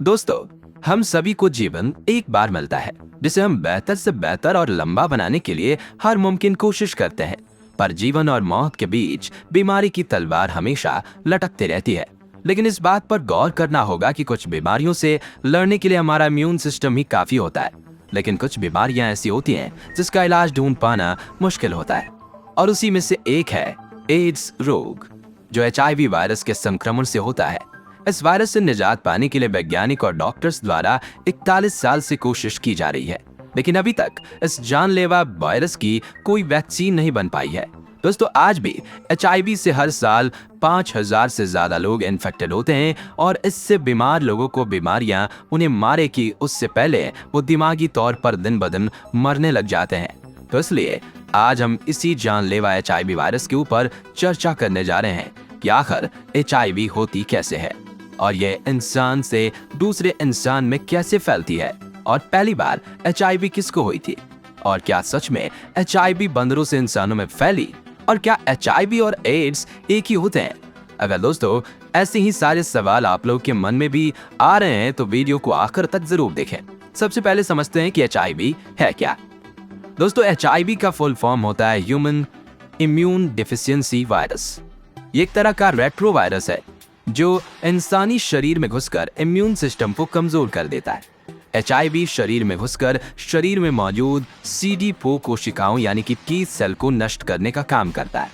दोस्तों, हम सभी को जीवन एक बार मिलता है जिसे हम बेहतर से बेहतर और लंबा बनाने के लिए हर मुमकिन कोशिश करते हैं। पर जीवन और मौत के बीच बीमारी की तलवार हमेशा लटकती रहती है। लेकिन इस बात पर गौर करना होगा कि कुछ बीमारियों से लड़ने के लिए हमारा इम्यून सिस्टम ही काफी होता है, लेकिन कुछ बीमारियां ऐसी होती हैं जिसका इलाज ढूंढ पाना मुश्किल होता है। और उसी में से एक है एड्स रोग, जो HIV वायरस के संक्रमण से होता है। इस वायरस से निजात पाने के लिए वैज्ञानिक और डॉक्टर्स द्वारा 41 साल से कोशिश की जा रही है, लेकिन अभी तक इस जानलेवा वायरस की कोई वैक्सीन नहीं बन पाई है। दोस्तों, आज भी HIV से हर साल 5000 से ज्यादा लोग इन्फेक्टेड होते हैं और इससे बीमार लोगों को बीमारियां उन्हें मारे कि उससे पहले वो दिमागी तौर पर दिन ब दिन मरने लग जाते हैं। तो इसलिए आज हम इसी जानलेवा HIV वायरस के ऊपर चर्चा करने जा रहे हैं कि आखिर HIV होती कैसे है और ये इंसान से दूसरे इंसान में कैसे फैलती है, और पहली बार HIV किसको हुई थी, और क्या सच में HIV बंदरों से इंसानों में फैली, और क्या HIV और एड्स एक ही होते हैं। अगर दोस्तों ऐसे ही सारे सवाल आप लोग के मन में भी आ रहे हैं तो वीडियो को आखिर तक जरूर देखें। सबसे पहले समझते हैं कि HIV है क्या। दोस्तों, HIV का फुल फॉर्म होता है ह्यूमन इम्यून डिफिशियंसी वायरस। ये एक तरह का रेट्रो वायरस है जो इंसानी शरीर में घुसकर इम्यून सिस्टम को कमजोर कर देता है। HIV शरीर में घुसकर शरीर में मौजूद CD4 कोशिकाओं यानी कि T सेल को नष्ट करने का काम करता है।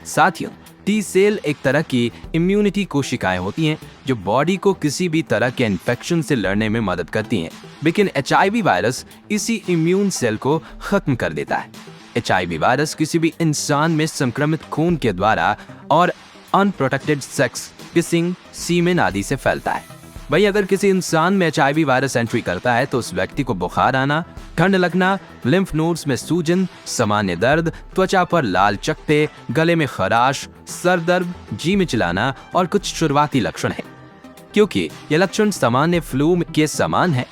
साथियों, T सेल एक तरह की इम्यूनिटी कोशिकाएं होती हैं जो बॉडी को किसी भी तरह के इन्फेक्शन से लड़ने में मदद करती हैं, लेकिन HIV वायरस इसी इम्यून सेल को खत्म कर देता है। HIV वायरस किसी भी इंसान में संक्रमित खून के द्वारा और अनप्रोटेक्टेड सेक्स, किसिंग, सीमेन आदि से फैलता है। वहीं अगर किसी इंसान में HIV वायरस एंट्री करता है तो उस व्यक्ति को बुखार आना, ठंड लगना, लिम्फ नोड्स में सूजन, सामान्य दर्द, त्वचा पर लाल चकत्ते, गले में खराश, सर दर्द, जी मिचलाना और कुछ शुरुआती लक्षण हैं। क्योंकि ये लक्षण सामान्य फ्लू के समान है,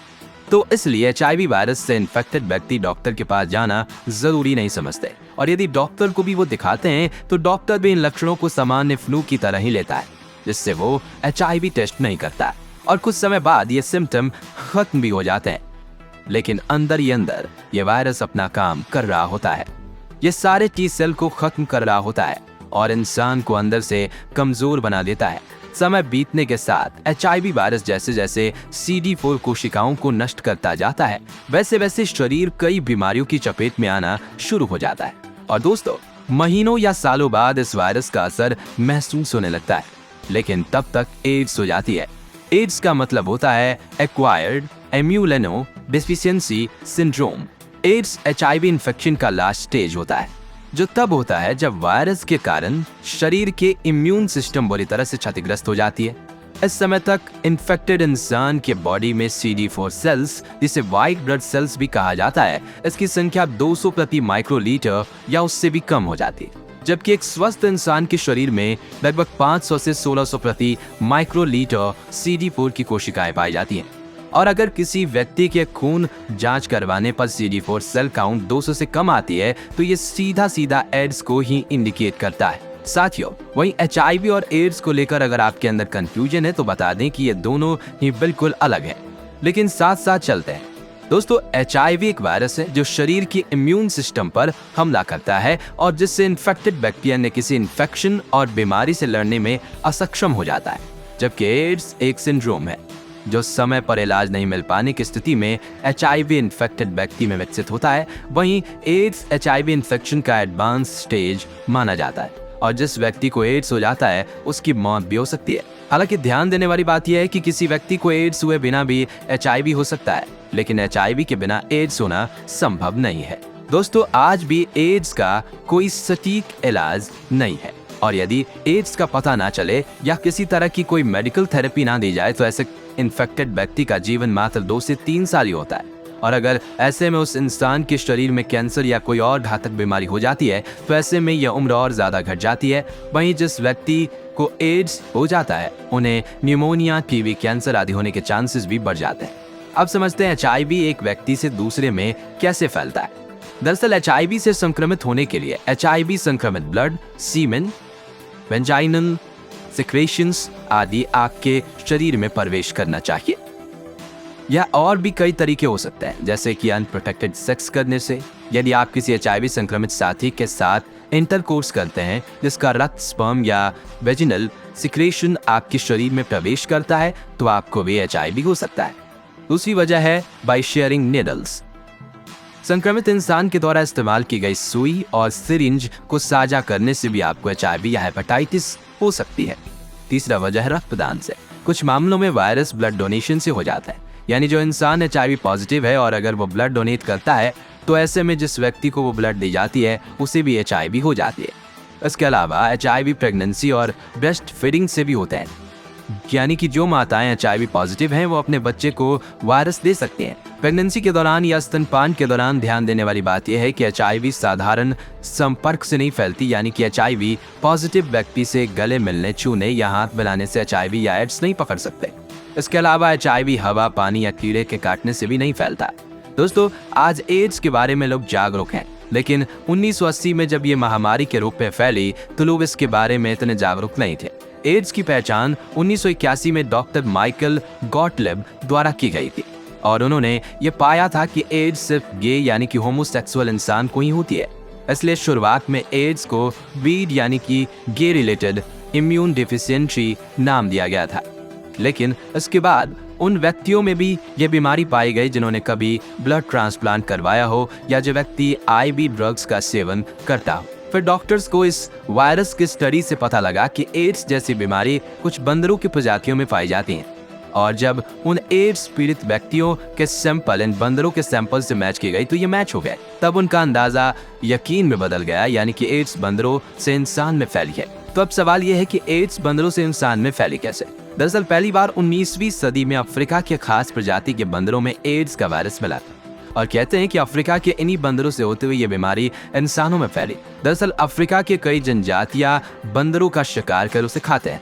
तो इसलिए HIV वायरस से इन्फेक्टेड व्यक्ति डॉक्टर के पास जाना जरूरी नहीं समझते, और यदि डॉक्टर को भी वो दिखाते हैं तो डॉक्टर भी इन लक्षणों को सामान्य फ्लू की तरह ही लेता है, जिससे वो HIV टेस्ट नहीं करता, और कुछ समय बाद ये सिम्टम खत्म भी हो जाते हैं। लेकिन अंदर ही अंदर ये वायरस अपना काम कर रहा होता है। ये सारे T सेल को खत्म कर रहा होता है और इंसान को अंदर से कमजोर बना देता है। समय बीतने के साथ HIV वायरस जैसे जैसे CD4 कोशिकाओं को नष्ट करता जाता है, वैसे वैसे शरीर कई बीमारियों की चपेट में आना शुरू हो जाता है। और दोस्तों, महीनों या सालों बाद इस वायरस का असर महसूस होने लगता है, लेकिन तब तक एड्स हो जाती है। एड्स का मतलब होता है acquired immunodeficiency syndrome. AIDS HIV infection का लास्ट स्टेज होता है, जो तब होता है जब वायरस के कारण शरीर के इम्यून सिस्टम बुरी तरह से क्षतिग्रस्त हो जाती है। इस समय तक इन्फेक्टेड इंसान के बॉडी में CD4 सेल्स, जिसे व्हाइट ब्लड सेल्स भी कहा जाता है, इसकी संख्या 200 प्रति माइक्रोलीटर या उससे भी कम हो जाती है, जबकि एक स्वस्थ इंसान के शरीर में लगभग 500 से 1600 प्रति माइक्रोलीटर CD4 की कोशिकाएं पाई जाती हैं। और अगर किसी व्यक्ति के खून जांच करवाने पर CD4 सेल काउंट 200 से कम आती है तो ये सीधा सीधा एड्स को ही इंडिकेट करता है। साथियों, वहीं HIV और एड्स को लेकर अगर आपके अंदर कंफ्यूजन है तो बता दें कि ये दोनों ही बिल्कुल अलग हैं, लेकिन साथ साथ चलते हैं। दोस्तों, HIV एक वायरस है जो शरीर के इम्यून सिस्टम पर हमला करता है और जिससे इन्फेक्टेड व्यक्ति अन्य किसी इन्फेक्शन और बीमारी से लड़ने में असक्षम हो जाता है, जबकि एड्स एक सिंड्रोम है जो समय पर इलाज नहीं मिल पाने की स्थिति में HIV इन्फेक्टेड व्यक्ति में विकसित होता है। वहीं एड्स HIV इन्फेक्शन का एडवांस स्टेज माना जाता है, और जिस व्यक्ति को एड्स हो जाता है उसकी मौत भी हो सकती है। हालांकि ध्यान देने वाली बात यह है कि किसी व्यक्ति को एड्स हुए बिना भी HIV हो सकता है, लेकिन HIV के बिना एड्स होना संभव नहीं है। दोस्तों, आज भी एड्स का कोई सटीक इलाज नहीं है, और यदि एड्स का पता ना चले या किसी तरह की कोई मेडिकल थेरेपी ना दी जाए तो ऐसे इन्फेक्टेड व्यक्ति का जीवन मात्र 2 से 3 साल ही होता है। और अगर ऐसे में उस इंसान के शरीर में कैंसर या कोई और घातक बीमारी हो जाती है तो ऐसे में यह उम्र और ज्यादा घट जाती है। वहीं जिस व्यक्ति को एड्स हो जाता है उन्हें न्यूमोनिया, टीबी, कैंसर आदि होने के चांसेस भी बढ़ जाते हैं। अब समझते हैं HIV एक व्यक्ति से दूसरे में कैसे फैलता है। दरअसल HIV से संक्रमित होने के लिए HIV संक्रमित ब्लड, सीमेन, वेंजाइनल सिक्रेशंस आदि आपके शरीर में प्रवेश करना चाहिए। या और भी कई तरीके हो सकते हैं, जैसे कि अनप्रोटेक्टेड सेक्स करने से। यदि आप किसी एचआईवी संक्रमित साथी के साथ इंटरकोर्स करते हैं जिसका रक्त, स्पर्म या वेजिनल सिक्रेशन आपके शरीर में प्रवेश करता है, तो आपको भी एचआईवी हो सकता है। दूसरी वजह है बाय शेयरिंग नीडल्स। संक्रमित इंसान के द्वारा इस्तेमाल की गई सुई और सिरिंज को साझा करने से भी आपको एचआईवी या हेपेटाइटिस हो सकती है। तीसरा वजह है रक्तदान से। कुछ मामलों में वायरस ब्लड डोनेशन से हो जाता है, यानी जो इंसान एचआईवी पॉजिटिव है और अगर वो ब्लड डोनेट करता है तो ऐसे में जिस व्यक्ति को वो ब्लड दी जाती है उसे भी एचआईवी हो जाती है। इसके अलावा एचआईवी प्रेगनेंसी और ब्रेस्ट फीडिंग से भी होता है, यानी कि जो माताएं एचआईवी पॉजिटिव हैं वो अपने बच्चे को वायरस दे सकती हैं। प्रेगनेंसी के दौरान या स्तनपान के दौरान ध्यान देने वाली बात यह है कि एचआईवी साधारण संपर्क से नहीं फैलती, यानी कि एचआईवी पॉजिटिव व्यक्ति से गले मिलने, छूने या हाथ मिलाने से एचआईवी या एड्स नहीं पकड़ सकते। इसके अलावा एचआईवी हवा, पानी या कीड़े के काटने से भी नहीं फैलता। दोस्तों, आज एड्स के बारे में लोग जागरूक हैं, लेकिन 1980 में जब ये महामारी के रूप में फैली तो लोग इसके बारे में इतने जागरूक नहीं थे। एड्स की पहचान 1981 में डॉक्टर माइकल गॉटलिब द्वारा की गई थी और उन्होंने ये पाया था कि एड्स सिर्फ गे यानी कि होमोसेक्सुअल इंसान को ही होती है। इसलिए शुरुआत में एड्स को वीड यानी कि गे रिलेटेड इम्यून डिफिशियंसी नाम दिया गया था, लेकिन इसके बाद उन व्यक्तियों में भी ये बीमारी पाई गई जिन्होंने कभी ब्लड ट्रांसप्लांट करवाया हो या जो व्यक्ति आईवी ड्रग्स का सेवन करता हो। फिर डॉक्टर्स को इस वायरस की स्टडी से पता लगा कि एड्स जैसी बीमारी कुछ बंदरों की प्रजातियों में पाई जाती है, और जब उन एड्स पीड़ित व्यक्तियों के सैंपल इन बंदरों के सैंपल से मैच की गई तो ये मैच हो गए। तब उनका अंदाजा यकीन में बदल गया, यानी कि एड्स बंदरों से इंसान में फैली है। तो अब सवाल यह है कि एड्स बंदरों से इंसान में फैली कैसे? दरअसल पहली बार 19वीं सदी में अफ्रीका के खास प्रजाति के बंदरों में एड्स का वायरस मिला और कहते हैं कि अफ्रीका के इन्हीं बंदरों से होते हुए ये बीमारी इंसानों में फैली। दरअसल अफ्रीका के कई जनजातियां बंदरों का शिकार कर उसे खाते हैं,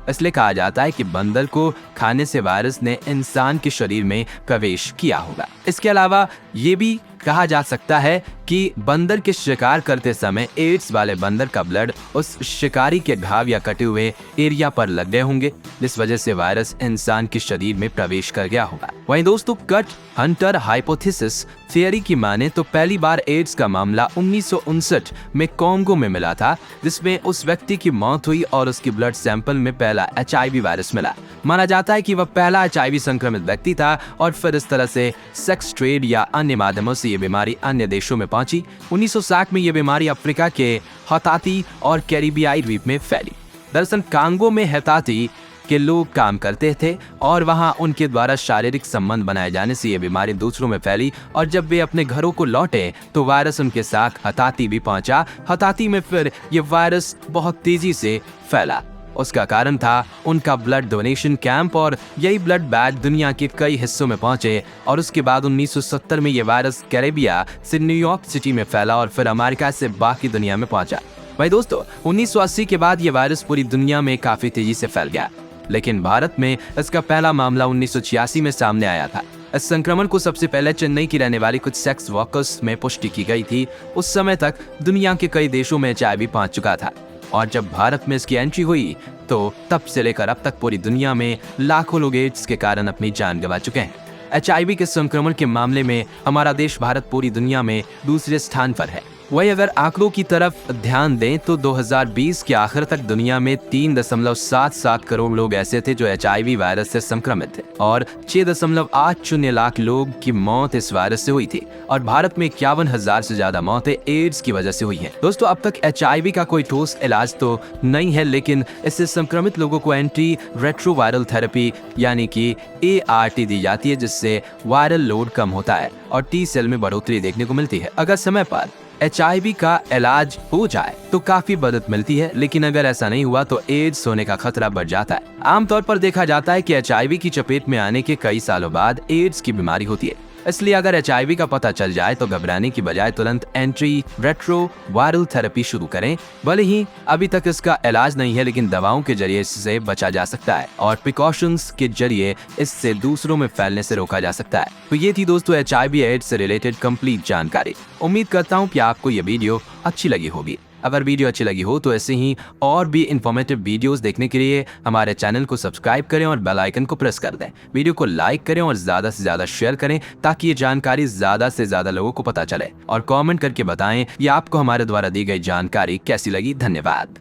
इसलिए कहा जाता है कि बंदर को खाने से वायरस ने इंसान के शरीर में प्रवेश किया होगा। इसके अलावा ये भी कहा जा सकता है कि बंदर के शिकार करते समय एड्स वाले बंदर का ब्लड उस शिकारी के घाव या कटे हुए एरिया पर लग गए होंगे, जिस वजह से वायरस इंसान के शरीर में प्रवेश कर गया होगा। वहीं दोस्तों, कट हंटर हाइपोथेसिस थियरी की माने तो पहली बार एड्स का मामला 1959 में कॉन्गो में मिला था, जिसमें उस व्यक्ति की मौत हुई और उसके ब्लड सैंपल में पहला एचआईवी वायरस मिला। माना जाता है कि वह पहला एचआईवी संक्रमित व्यक्ति था और फिर इस तरह से सेक्स ट्रेड या अन्य माध्यमों से ये बीमारी अन्य देशों में पहुंची। 1960 में ये बीमारी अफ्रीका के हताती और कैरिबियाई द्वीप में फैली। दरअसल कांगो में हताती के लोग काम करते थे और वहां उनके द्वारा शारीरिक संबंध बनाए जाने से ये बीमारी दूसरों में फैली और जब वे अपने घरों को लौटे तो वायरस उनके साथ हताती भी पहुंचा। हताती में फिर ये वायरस बहुत तेजी से फैला। उसका कारण था उनका ब्लड डोनेशन कैंप और यही ब्लड बैग दुनिया के कई हिस्सों में पहुंचे और उसके बाद 1970 में ये वायरस कैरेबिया से न्यूयॉर्क सिटी में फैला और फिर अमेरिका से बाकी दुनिया में पहुंचा। भाई दोस्तों, 1980 के बाद ये वायरस पूरी दुनिया में काफी तेजी से फैल गया, लेकिन भारत में इसका पहला मामला 1986 में सामने आया था। इस संक्रमण को सबसे पहले चेन्नई की रहने वाली कुछ सेक्स वर्कर्स में पुष्टि की गई थी। उस समय तक दुनिया के कई देशों में एचआईवी पहुंच चुका था और जब भारत में इसकी एंट्री हुई तो तब से लेकर अब तक पूरी दुनिया में लाखों लोग एड्स के कारण अपनी जान गंवा चुके हैं। एचआईवी के संक्रमण के मामले में हमारा देश भारत पूरी दुनिया में दूसरे स्थान पर है। वही अगर आंकड़ों की तरफ ध्यान दें तो 2020 के आखिर तक दुनिया में 3.77 करोड़ लोग ऐसे थे जो एचआईवी वायरस से संक्रमित थे और 6.80 लाख लोग की मौत इस वायरस से हुई थी और भारत में 51,000 से ज्यादा मौतें एड्स की वजह से हुई हैं। दोस्तों, अब तक एचआईवी का कोई ठोस इलाज तो नहीं है, लेकिन इससे संक्रमित लोगों को एंटी रेट्रोवायरल थेरेपी यानी कि ART दी जाती है, जिससे वायरल लोड कम होता है और टी सेल में बढ़ोतरी देखने को मिलती है। अगर समय पर एचआईवी का इलाज हो जाए तो काफी मदद मिलती है, लेकिन अगर ऐसा नहीं हुआ तो एड्स होने का खतरा बढ़ जाता है। आमतौर पर देखा जाता है कि एचआईवी की चपेट में आने के कई सालों बाद एड्स की बीमारी होती है, इसलिए अगर एचआईवी का पता चल जाए तो घबराने की बजाय तुरंत एंटी रेट्रोवायरल थेरेपी शुरू करें। भले ही अभी तक इसका इलाज नहीं है, लेकिन दवाओं के जरिए इससे बचा जा सकता है और प्रिकॉशंस के जरिए इससे दूसरों में फैलने से रोका जा सकता है। तो ये थी दोस्तों एचआईवी एड्स से रिलेटेड कंप्लीट जानकारी। उम्मीद करता हूँ कि आपको ये वीडियो अच्छी लगी होगी। अगर वीडियो अच्छी लगी हो तो ऐसे ही और भी इंफॉर्मेटिव वीडियोस देखने के लिए हमारे चैनल को सब्सक्राइब करें और बेल आइकन को प्रेस कर दें। वीडियो को लाइक करें और ज़्यादा से ज़्यादा शेयर करें ताकि ये जानकारी ज़्यादा से ज़्यादा लोगों को पता चले। और कमेंट करके बताएं ये आपको हमारे द्वारा दी गई जानकारी कैसी लगी। धन्यवाद।